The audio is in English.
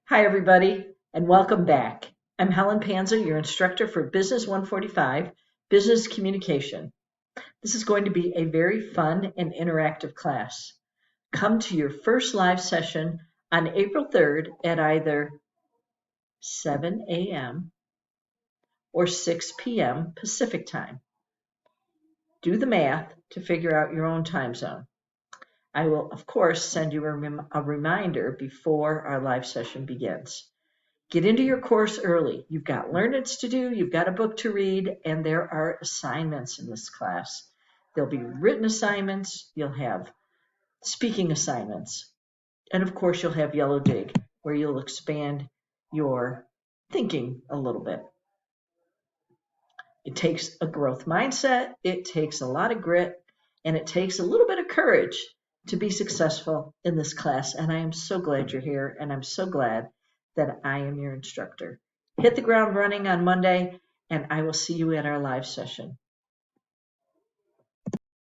Hi, everybody, and welcome back. I'm Helen Panza, your instructor for BUS145, Business Communication. This is going to be a very fun and interactive class. Come to your first live session on April 3rd at either 7 a.m. or 6 p.m. Pacific time. Do the math to figure out your own time zone. I will, of course, send you a reminder before our live session begins. Get into your course early. You've got learn-its to do, you've got a book to read, and there are assignments in this class. There'll be written assignments, you'll have speaking assignments, and of course you'll have Yellow Dig, where you'll expand your thinking a little bit. It takes a growth mindset, it takes a lot of grit, and it takes a little bit of courage to be successful in this class. And I am so glad you're here, and I'm so glad that I am your instructor. Hit the ground running on Monday, and I will see you at our live session.